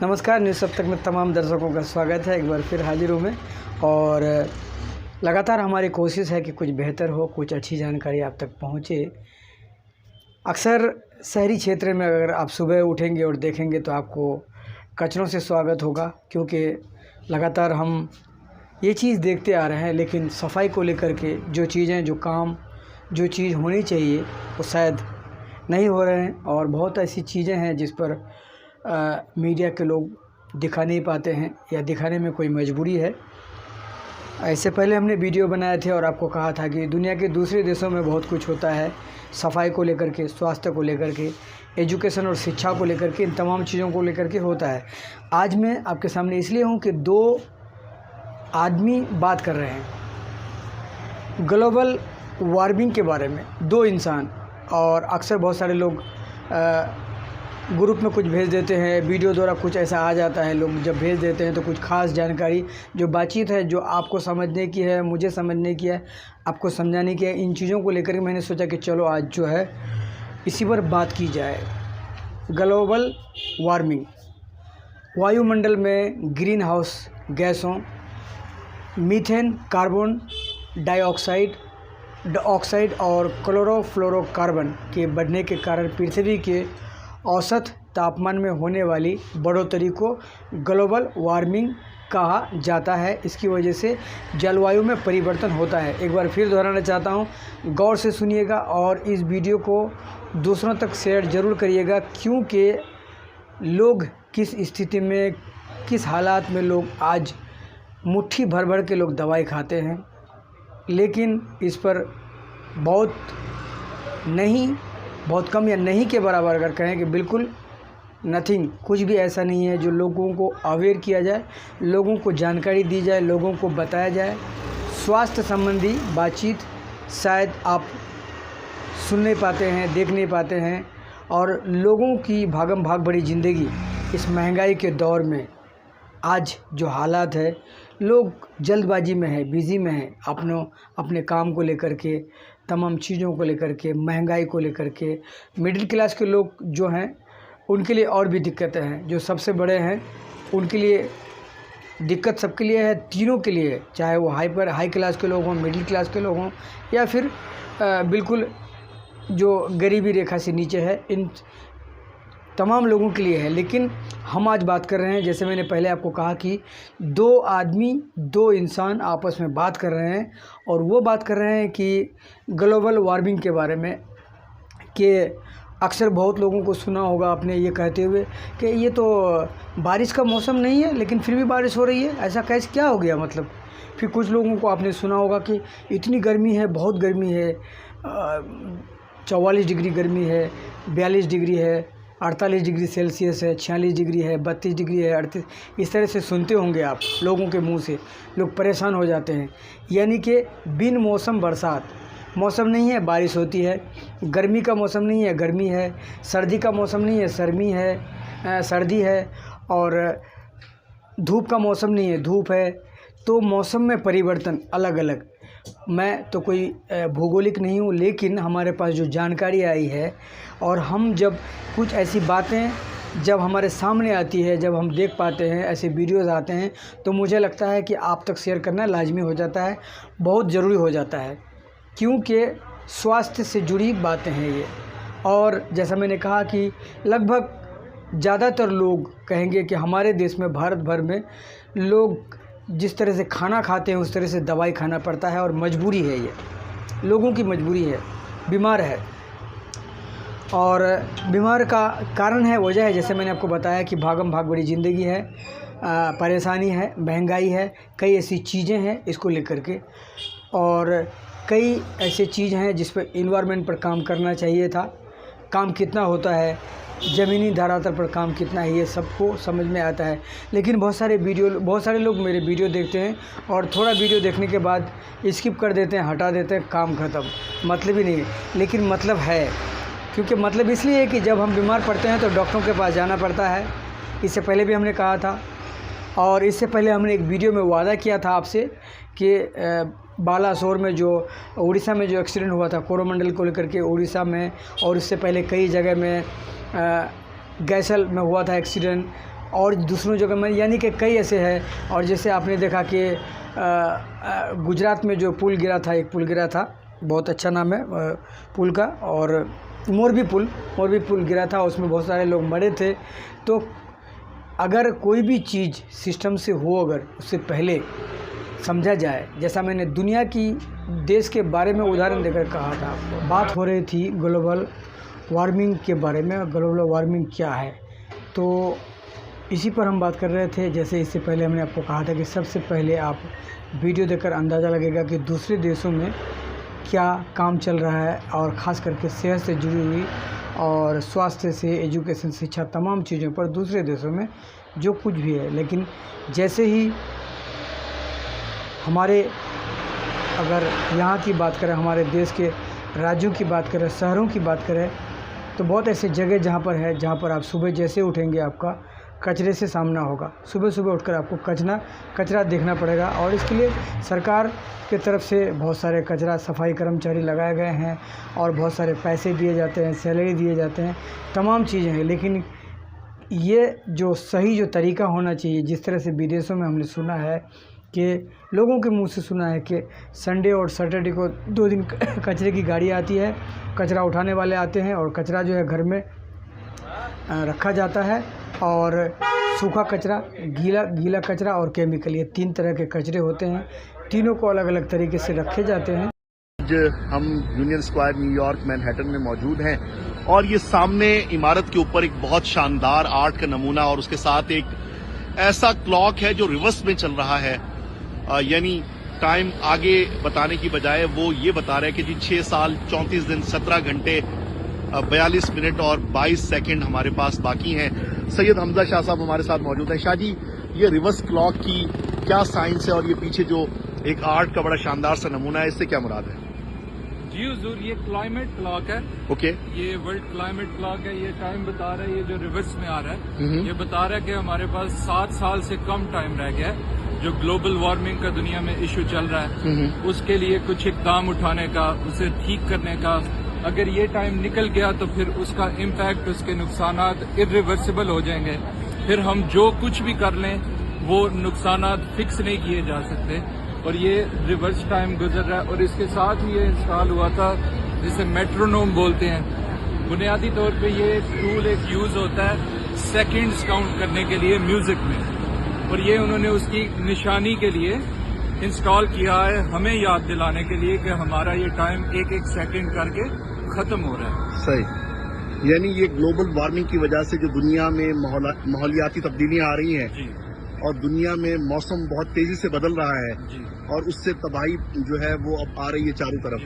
नमस्कार, न्यूज़ सब तक में तमाम दर्शकों का स्वागत है। एक बार फिर हाजिर हूँ मैं और लगातार हमारी कोशिश है कि कुछ बेहतर हो, कुछ अच्छी जानकारी आप तक पहुँचे। अक्सर शहरी क्षेत्र में अगर आप सुबह उठेंगे और देखेंगे तो आपको कचरों से स्वागत होगा, क्योंकि लगातार हम ये चीज़ देखते आ रहे हैं। लेकिन सफाई को लेकर के जो चीज़ें, जो काम, जो चीज़ होनी चाहिए वो शायद नहीं हो रहे हैं और बहुत ऐसी चीज़ें हैं जिस पर मीडिया के लोग दिखा नहीं पाते हैं या दिखाने में कोई मजबूरी है। ऐसे पहले हमने वीडियो बनाए थे और आपको कहा था कि दुनिया के दूसरे देशों में बहुत कुछ होता है सफाई को लेकर के, स्वास्थ्य को लेकर के, एजुकेशन और शिक्षा को लेकर के, इन तमाम चीज़ों को लेकर के होता है। आज मैं आपके सामने इसलिए हूँ कि दो आदमी बात कर रहे हैं ग्लोबल वार्मिंग के बारे में, दो इंसान। और अक्सर बहुत सारे लोग ग्रुप में कुछ भेज देते हैं, वीडियो द्वारा कुछ ऐसा आ जाता है, लोग जब भेज देते हैं तो कुछ खास जानकारी, जो बातचीत है, जो आपको समझने की है, मुझे समझने की है, आपको समझाने की है, इन चीज़ों को लेकर के मैंने सोचा कि चलो आज जो है इसी पर बात की जाए। ग्लोबल वार्मिंग, वायुमंडल में ग्रीन हाउस गैसों मीथेन, कार्बन डाइऑक्साइड और क्लोरोफ्लोरोकार्बन के बढ़ने के कारण पृथ्वी के औसत तापमान में होने वाली बढ़ोतरी को ग्लोबल वार्मिंग कहा जाता है। इसकी वजह से जलवायु में परिवर्तन होता है। एक बार फिर दोहराना चाहता हूँ, गौर से सुनिएगा और इस वीडियो को दूसरों तक शेयर ज़रूर करिएगा, क्योंकि लोग किस स्थिति में, किस हालात में लोग आज मुट्ठी भर भर के लोग दवाई खाते हैं, लेकिन इस पर बहुत कम या नहीं के बराबर अगर कहें कि बिल्कुल नथिंग, कुछ भी ऐसा नहीं है जो लोगों को अवेयर किया जाए, लोगों को जानकारी दी जाए, लोगों को बताया जाए। स्वास्थ्य संबंधी बातचीत शायद आप सुन नहीं पाते हैं, देख नहीं पाते हैं। और लोगों की भागम भाग भरी ज़िंदगी, इस महंगाई के दौर में आज जो हालात है, लोग जल्दबाजी में है, बिज़ी में है, अपने काम को लेकर के, तमाम चीज़ों को लेकर के, महंगाई को लेकर के। मिडिल क्लास के लोग जो हैं उनके लिए और भी दिक्कतें हैं, जो सबसे बड़े हैं उनके लिए दिक्कत सबके लिए है, तीनों के लिए, चाहे वो हाई क्लास के लोग हों, मिडिल क्लास के लोग हों या फिर बिल्कुल जो गरीबी रेखा से नीचे है, इन तमाम लोगों के लिए है। लेकिन हम आज बात कर रहे हैं, जैसे मैंने पहले आपको कहा कि दो आदमी, दो इंसान आपस में बात कर रहे हैं और वो बात कर रहे हैं कि ग्लोबल वार्मिंग के बारे में। कि अक्सर बहुत लोगों को सुना होगा आपने ये कहते हुए कि ये तो बारिश का मौसम नहीं है लेकिन फिर भी बारिश हो रही है, ऐसा कैसे, क्या हो गया मतलब। फिर कुछ लोगों को आपने सुना होगा कि इतनी गर्मी है, बहुत गर्मी है, 44 डिग्री गर्मी है, 42 डिग्री है, 48 डिग्री सेल्सियस है, 46 डिग्री है, 32 डिग्री है, 38, इस तरह से सुनते होंगे आप लोगों के मुंह से। लोग परेशान हो जाते हैं। यानी कि बिन मौसम बरसात, मौसम नहीं है बारिश होती है, गर्मी का मौसम नहीं है गर्मी है, सर्दी का मौसम नहीं है सर्दी है, और धूप का मौसम नहीं है धूप है। तो मौसम में परिवर्तन अलग अलग। मैं तो कोई भौगोलिक नहीं हूँ, लेकिन हमारे पास जो जानकारी आई है और हम जब कुछ ऐसी बातें जब हमारे सामने आती है, जब हम देख पाते हैं, ऐसे वीडियोज़ आते हैं, तो मुझे लगता है कि आप तक शेयर करना लाजमी हो जाता है, बहुत ज़रूरी हो जाता है, क्योंकि स्वास्थ्य से जुड़ी बातें हैं ये। और जैसा मैंने कहा कि लगभग ज़्यादातर लोग कहेंगे कि हमारे देश में, भारत भर में लोग जिस तरह से खाना खाते हैं उस तरह से दवाई खाना पड़ता है, और मजबूरी है, ये लोगों की मजबूरी है। बीमार है और बीमार का कारण है, वजह है, जैसे मैंने आपको बताया कि भागम भाग बड़ी ज़िंदगी है, परेशानी है, महंगाई है, कई ऐसी चीज़ें हैं इसको लेकर के, और कई ऐसे चीज़ हैं जिस पर इन्वायरमेंट पर काम करना चाहिए था। काम कितना होता है, ज़मीनी धरातल पर काम कितना है, ये सबको समझ में आता है। लेकिन बहुत सारे लोग मेरे वीडियो देखते हैं और थोड़ा वीडियो देखने के बाद स्किप कर देते हैं, हटा देते हैं, काम ख़त्म, मतलब ही नहीं है। लेकिन मतलब है, क्योंकि मतलब इसलिए है कि जब हम बीमार पड़ते हैं तो डॉक्टरों के पास जाना पड़ता है। इससे पहले भी हमने कहा था, और इससे पहले हमने एक वीडियो में वादा किया था आपसे कि बालासोर में जो उड़ीसा में जो एक्सीडेंट हुआ था कोरोमंडल को लेकर के, उड़ीसा में, और इससे पहले कई जगह में गैसल में हुआ था एक्सीडेंट, और दूसरों जगह में, यानी कि कई ऐसे हैं। और जैसे आपने देखा कि गुजरात में जो पुल गिरा था, एक पुल गिरा था, बहुत अच्छा नाम है पुल का, और मोरबी पुल गिरा था, उसमें बहुत सारे लोग मरे थे। तो अगर कोई भी चीज़ सिस्टम से हो, अगर उससे पहले समझा जाए, जैसा मैंने दुनिया की देश के बारे में उदाहरण देकर कहा था, बात हो रही थी ग्लोबल वार्मिंग के बारे में। ग्लोबल वार्मिंग क्या है, तो इसी पर हम बात कर रहे थे। जैसे इससे पहले हमने आपको कहा था कि सबसे पहले आप वीडियो देखकर अंदाज़ा लगेगा कि दूसरे देशों में क्या काम चल रहा है, और ख़ास करके सेहत से जुड़ी हुई और स्वास्थ्य से, एजुकेशन, शिक्षा, तमाम चीज़ों पर दूसरे देशों में जो कुछ भी है। लेकिन जैसे ही हमारे, अगर यहाँ की बात करें, हमारे देश के राज्यों की बात करें, शहरों की बात करें, तो बहुत ऐसे जगह जहाँ पर आप सुबह जैसे उठेंगे आपका कचरे से सामना होगा। सुबह उठकर आपको कचरा देखना पड़ेगा, और इसके लिए सरकार की तरफ से बहुत सारे कचरा सफाई कर्मचारी लगाए गए हैं, और बहुत सारे पैसे दिए जाते हैं, सैलरी दिए जाते हैं, तमाम चीज़ें हैं। लेकिन ये जो सही जो तरीका होना चाहिए, जिस तरह से विदेशों में हमने सुना है कि लोगों के मुंह से सुना है कि संडे और सैटरडे को 2 दिन कचरे की गाड़ी आती है, कचरा उठाने वाले आते हैं, और कचरा जो है घर में रखा जाता है, और सूखा कचरा, गीला कचरा और केमिकल, ये 3 तरह के कचरे होते हैं। तीनों को अलग अलग तरीके से रखे जाते हैं। आज हम यूनियन स्क्वायर न्यूयॉर्क मैनहट्टन में मौजूद हैं, और ये सामने इमारत के ऊपर एक बहुत शानदार आर्ट का नमूना, और उसके साथ एक ऐसा क्लॉक है जो रिवर्स में चल रहा है, यानी टाइम आगे बताने की बजाय वो ये बता रहा है कि जी 6 साल 34 दिन 17 घंटे 42 मिनट और 22 सेकंड हमारे पास बाकी हैं। सैयद हमजा शाह साहब हमारे साथ मौजूद हैं। शाह जी, ये रिवर्स क्लॉक की क्या साइंस है, और ये पीछे जो एक आर्ट का बड़ा शानदार सा नमूना है, इससे क्या मुराद है? जी हुजूर, ये क्लाइमेट क्लॉक है। ओके। ये वर्ल्ड क्लाइमेट क्लॉक है। ये टाइम बता रहा है, ये जो रिवर्स में आ रहा है, ये बता रहा है कि हमारे पास 7 साल से कम टाइम रह गया है। जो ग्लोबल वार्मिंग का दुनिया में इश्यू चल रहा है, उसके लिए कुछ इकदाम उठाने का, उसे ठीक करने का। अगर ये टाइम निकल गया तो फिर उसका इम्पैक्ट, उसके नुकसानात इरिवर्सिबल हो जाएंगे। फिर हम जो कुछ भी कर लें वो नुकसानात फिक्स नहीं किए जा सकते, और ये रिवर्स टाइम गुजर रहा है। और इसके साथ ही ये इंस्टॉल हुआ था जिसे मेट्रोनोम बोलते हैं। बुनियादी तौर पे ये टूल एक यूज होता है सेकंड्स काउंट करने के लिए म्यूजिक में, और ये उन्होंने उसकी निशानी के लिए इंस्टॉल किया है, हमें याद दिलाने के लिए कि हमारा ये टाइम एक एक सेकंड करके खत्म हो रहा है। सही, यानी ये ग्लोबल वार्मिंग की वजह से जो दुनिया में माहौलियाती तब्दीलियां आ रही हैं जी, और दुनिया में मौसम बहुत तेजी से बदल रहा है जी, और उससे तबाही जो है वो अब आ रही है चारों तरफ,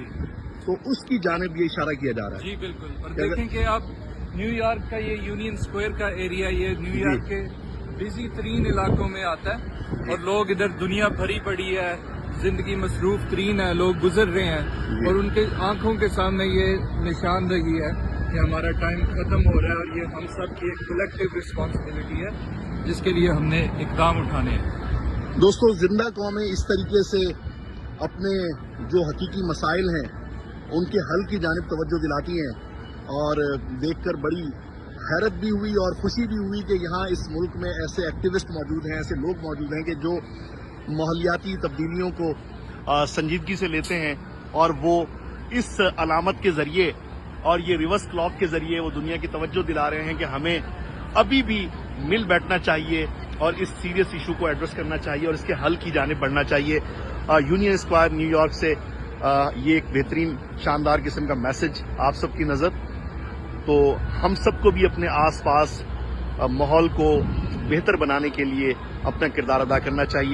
तो उसकी जानिब ये इशारा किया जा रहा है। जी बिल्कुल। और देखें कि आप न्यूयॉर्क का ये यूनियन स्क्वायर का एरिया, ये न्यूयॉर्क के बिजी तरीन इलाकों में आता है, और लोग इधर दुनिया भरी पड़ी है, जिंदगी मसरूफ तरीन है, लोग गुजर रहे हैं, और उनके आंखों के सामने ये निशानदही है कि हमारा टाइम खत्म हो रहा है, और ये हम सब की एक कलेक्टिव रिस्पॉन्सिबिलिटी है जिसके लिए हमने इकदाम उठाने हैं। दोस्तों, जिंदा कौमें इस तरीके से अपने जो हकीकी मसाइल हैं उनके हल की जानिब तवज्जो दिलाती हैं, और देखकर बड़ी हैरत भी हुई और खुशी भी हुई कि यहाँ इस मुल्क में ऐसे एक्टिविस्ट मौजूद हैं, ऐसे लोग मौजूद हैं कि जो माहौलियाती तब्दीलियों को संजीदगी से लेते हैं, और वो इस अलामत के जरिए और ये रिवर्स क्लॉक के जरिए वो दुनिया की तवज्जो दिला रहे हैं कि हमें अभी भी मिल बैठना चाहिए और इस सीरियस इशू को एड्रेस करना चाहिए और इसके हल की जानिब बढ़ना चाहिए। यूनियन स्क्वायर न्यूयॉर्क से ये एक बेहतरीन शानदार किस्म का मैसेज आप सबकी नज़र, तो हम सबको भी अपने आसपास माहौल को बेहतर बनाने के लिए अपना किरदार अदा करना चाहिए।